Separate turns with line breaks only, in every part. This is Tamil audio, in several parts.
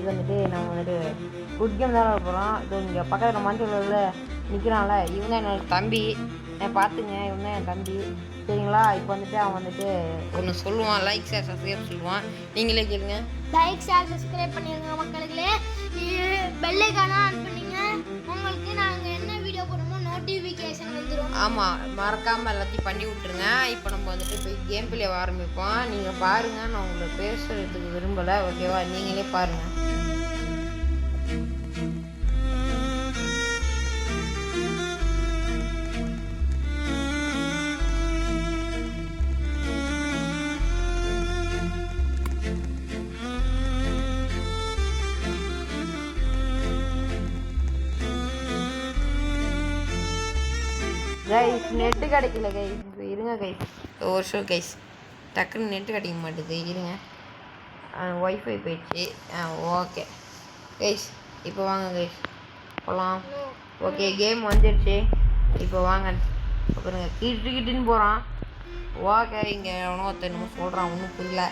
இன்றைக்கி வந்துட்டு நம்ம வந்துட்டு குட் கேம் தான் போகிறோம். இது இங்கே பக்கத்தில் மஞ்சள் நிற்கிறான்ல, இவன் தான் என்னோட தம்பி. பார்த்துங்க, இவன் தான் என் தம்பி, சரிங்களா? இப்போ வந்துட்டு அவன் வந்துட்டு ஒன்று சொல்லுவான், லைக் ஷேர் சப்ஸ்கிரைப் சொல்லுவான். நீங்களே கேளுங்க.
லைக் ஷேர் சப்ஸ்கிரைப் பண்ணிடுங்க மக்களுக்கு, பெல் ஐகானை ஆன் பண்ணிங்க. உங்களுக்கு நாங்கள் என்ன வீடியோ போடுறோமோ நோட்டிஃபிகேஷன் வந்துடும்.
ஆமாம், மறக்காமல் எல்லாத்தையும் பண்ணி விட்ருங்க. இப்போ நம்ம வந்துட்டு போய் கேம் பிளே ஆரம்பிப்போம். நீங்கள் பாருங்கள், நான் உங்களை பேசுகிறதுக்கு விரும்பலை, ஓகேவா? நீங்களே பாருங்கள். கைஸ் நெட்டு கிடைக்கல கைஸ், இருங்க கைஸ், ஒரு ஷோ கைஸ், டக்குன்னு நெட்டு கிடைக்க மாட்டேது, இருங்க. ஒய்ஃபை போயிடுச்சு. ஓகே கைஸ், இப்போ வாங்க கைஸ் போகலாம். ஓகே, கேம் வந்துடுச்சு. இப்போ வாங்க. அப்புறங்க கிட்டுன்னு போகிறான். ஓகே, இங்கே எவனோ ஒருத்தனமோ சொல்கிறான், ஒன்றும் புரியல.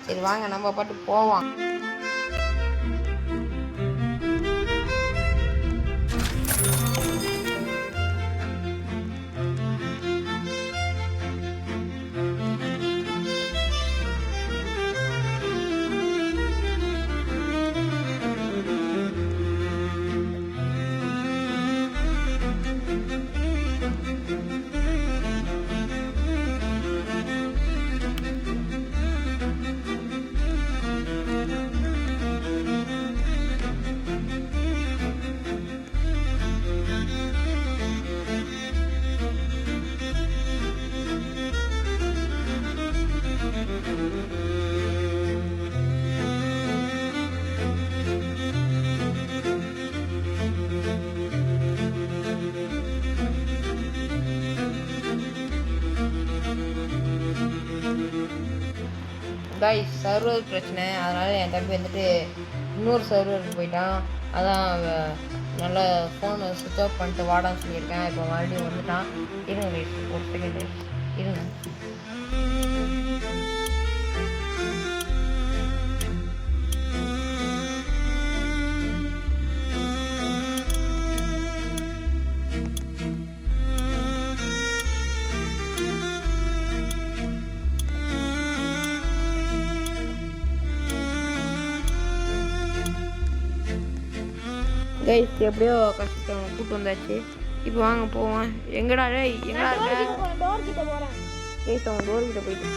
சரி வாங்க, நம்ம பாட்டு போவோம். கைஸ், சர்வர் பிரச்சனை, அதனால் என் தம்பி வந்துட்டு இன்னொரு சர்வருக்கு போயிட்டான். அதான் நல்லா ஃபோனை சுவிட்ச் ஆஃப் பண்ணிட்டு வாடான்னு சொல்லியிருக்கேன். இப்போ மறுபடியும் வந்துட்டான். இருங்க கைஸ், ஒரு செகண்ட் இருங்க. கைஸ், எப்படியோ கஷ்டத்தை கூப்பிட்டு வந்தாச்சு. இப்போ வாங்க போவோம். எங்கடா எங்கடா இருக்க?
டோர் கிட்ட போகிறேன்
கைஸ், அவன் டோர் கிட்ட போயிட்டு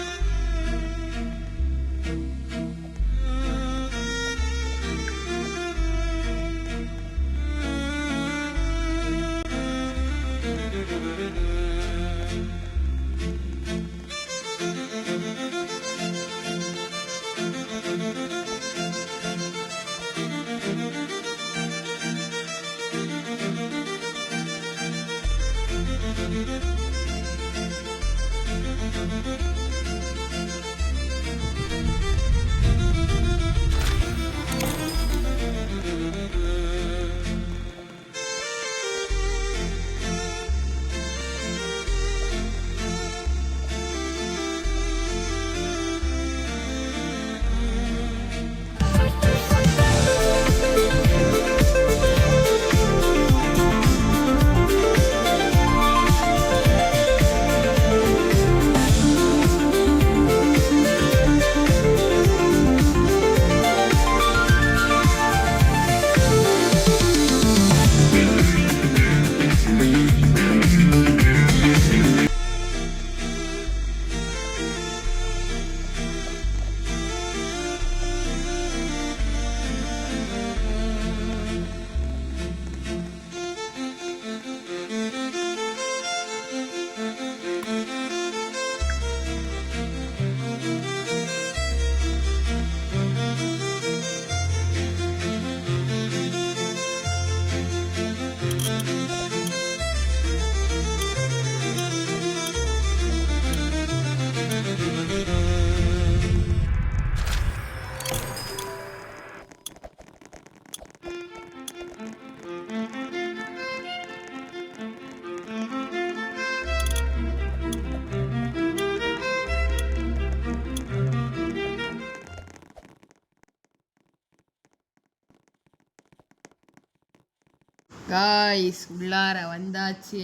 காய்ஸ் உள்ளார வந்தாச்சு.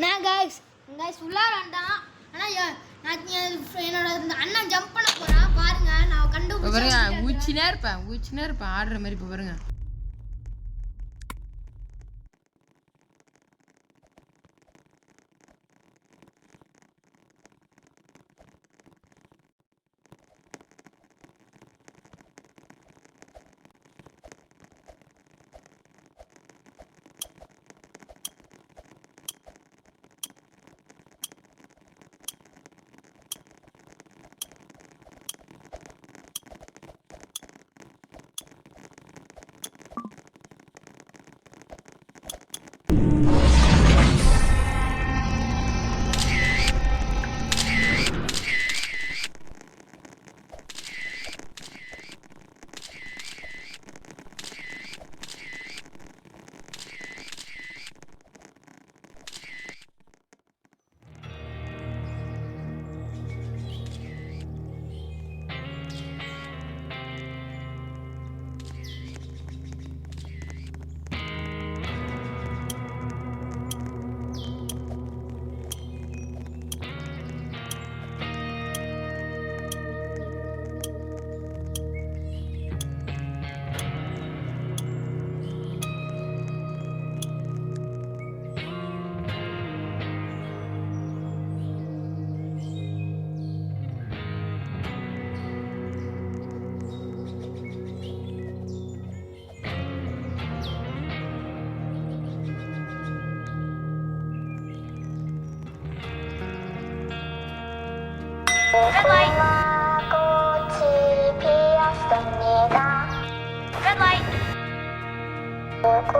நான் காய்ஸ் உள்ளார வந்தான். ஆனால் நான் என்னோட அண்ணன் ஜம்ப் பண்ண போகிறான் பாருங்க. நான்
இப்போ பாருங்க ஊச்சினே இருப்பேன் ஆடுற மாதிரி. இப்போ பாருங்க
Red light. Red light. Red light. Red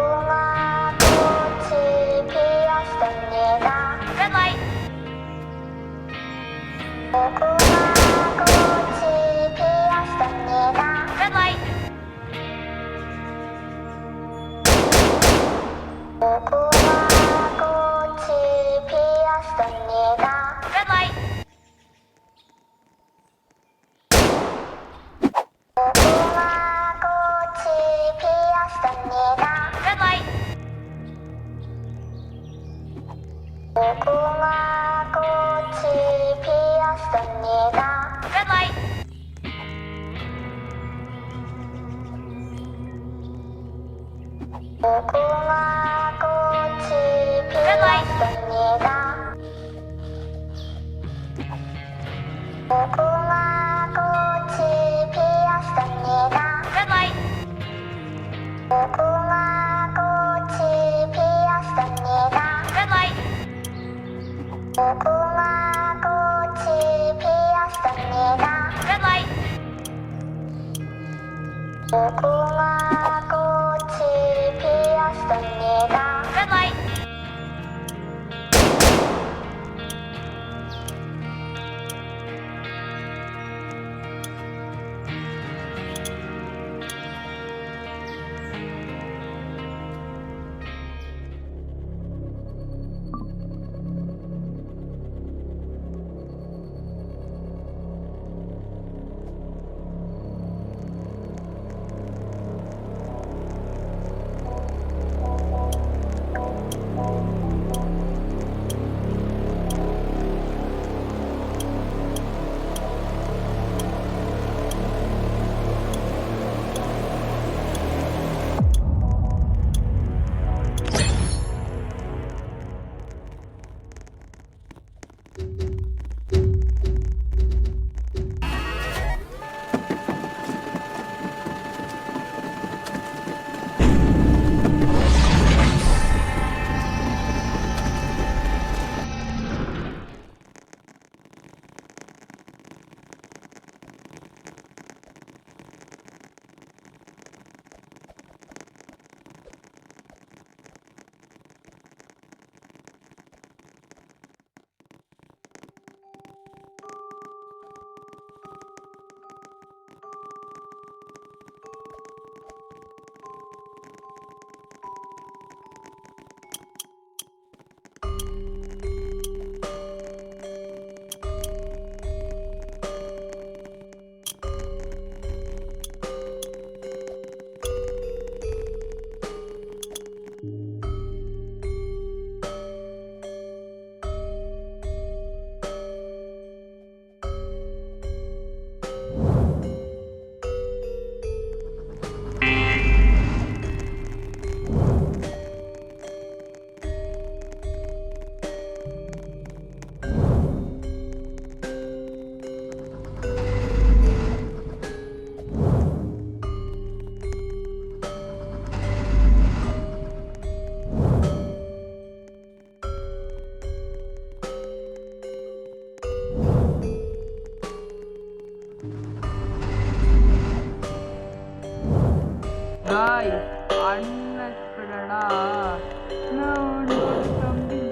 light. Red light. Red light. Red light. Red light. Red light. Red light. Red light. Red light.
guys, unexpected-ஆ நான் ஒரு தம்பி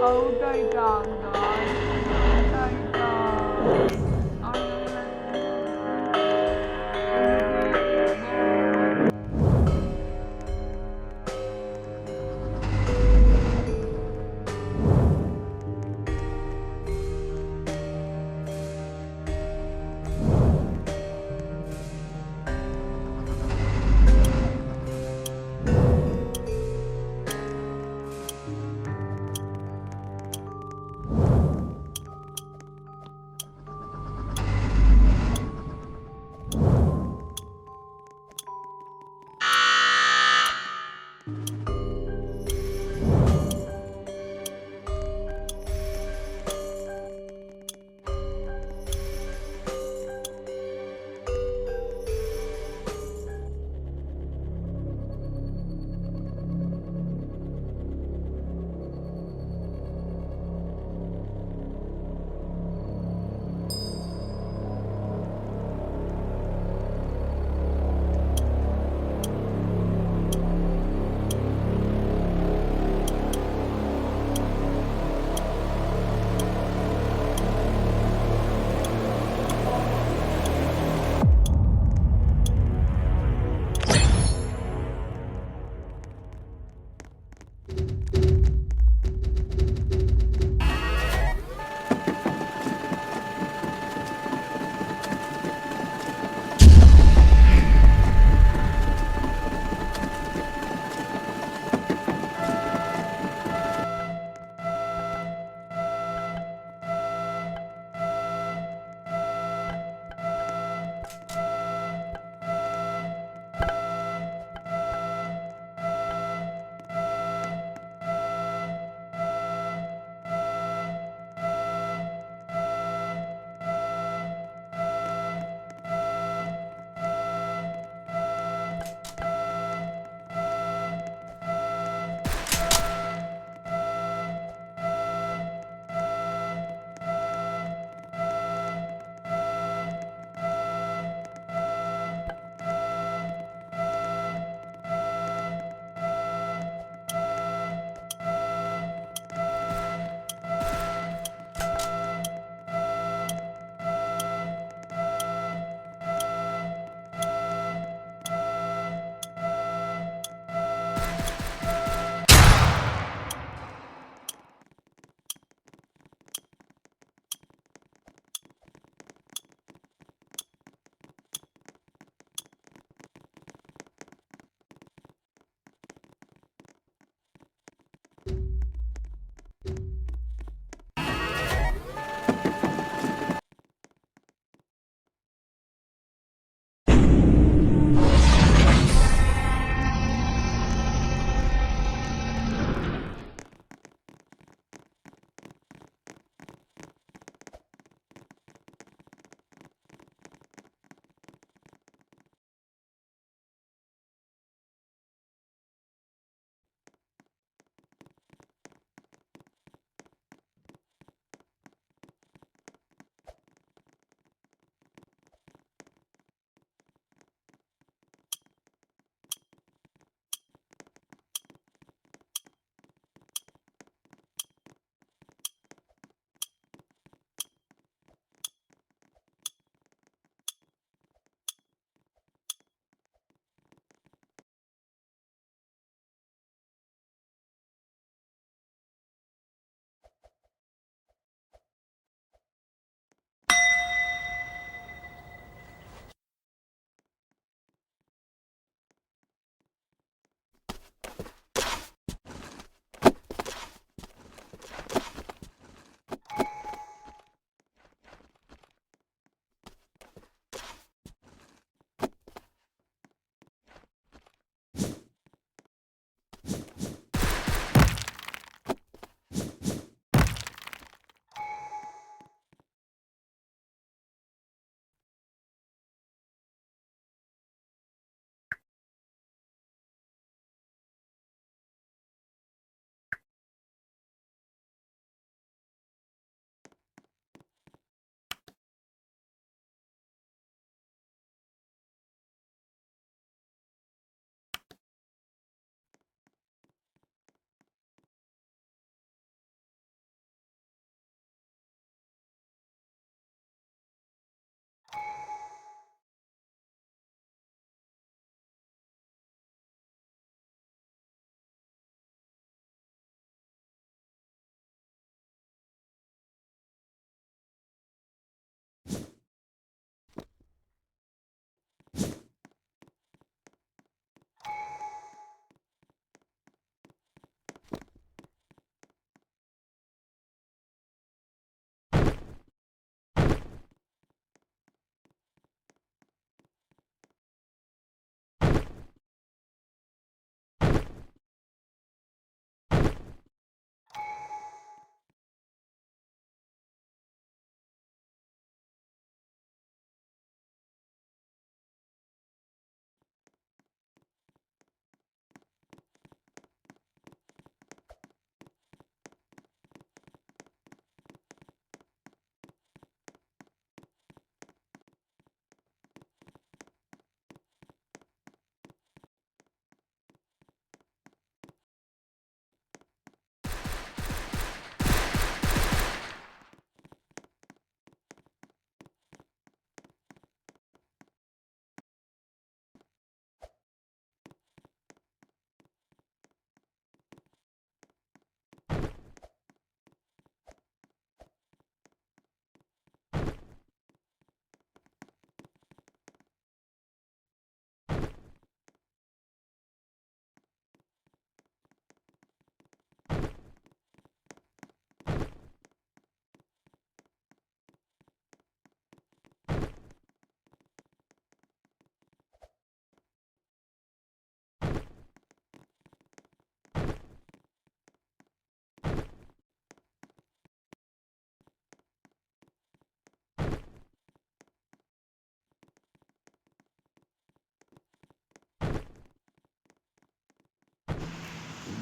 அவுட் ஆயிட்டான் guys. அவுட் ஆயிட்டான்.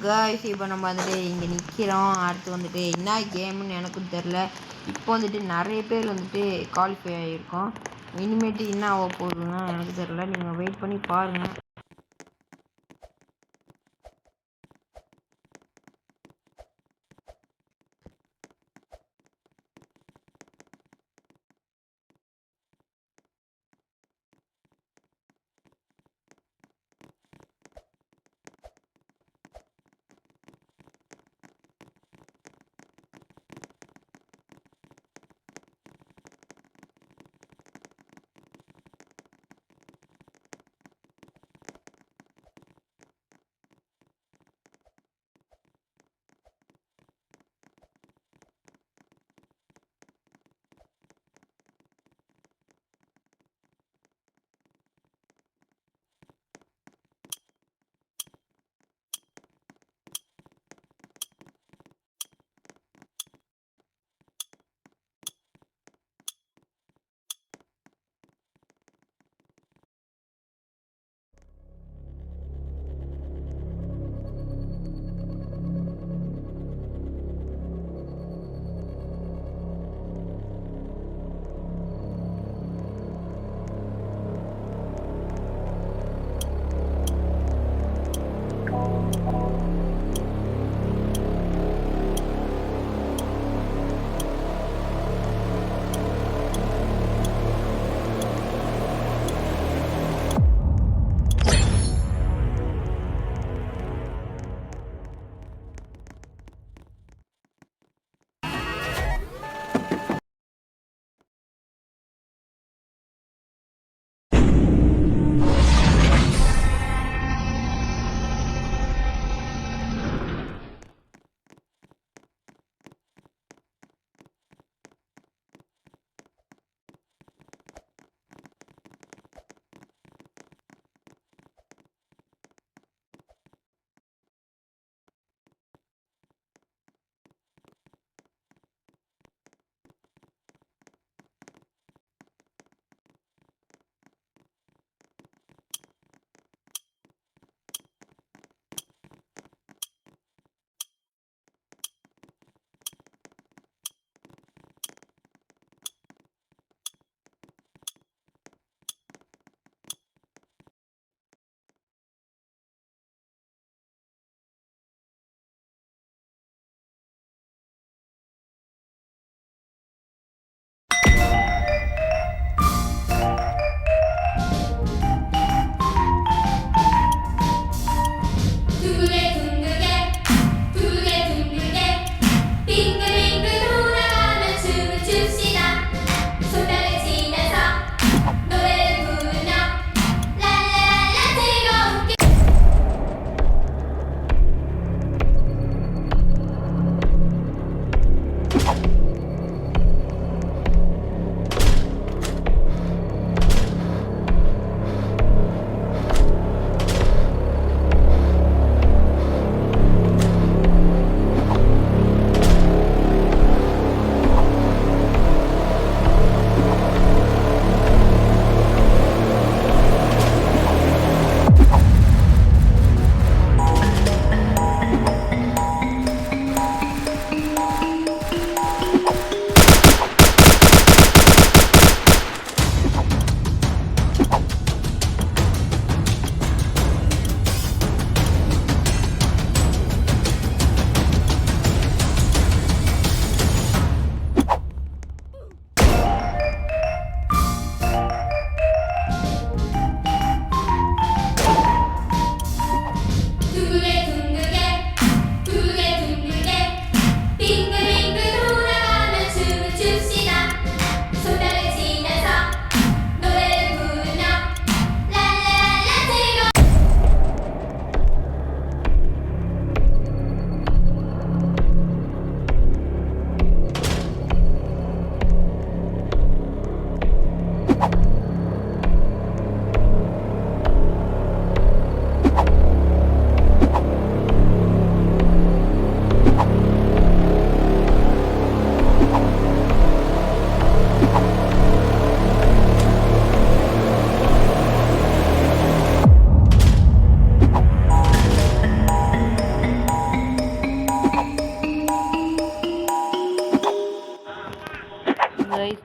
காய்ஸ் இப்போ நம்ம வந்துட்டு இங்கே நிற்கிறோம். அடுத்து வந்துட்டு என்ன கேம்னு எனக்கும் தெரில. இப்போ வந்துட்டு நிறைய பேர் வந்துட்டு குவாலிஃபை ஆகியிருக்கோம். இனிமேட்டு என்ன ஆக போகுதுன்னா எனக்கு தெரில. நீங்கள் வெயிட் பண்ணி பாருங்கள்.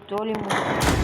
ஸ்டோரி முடிச்சு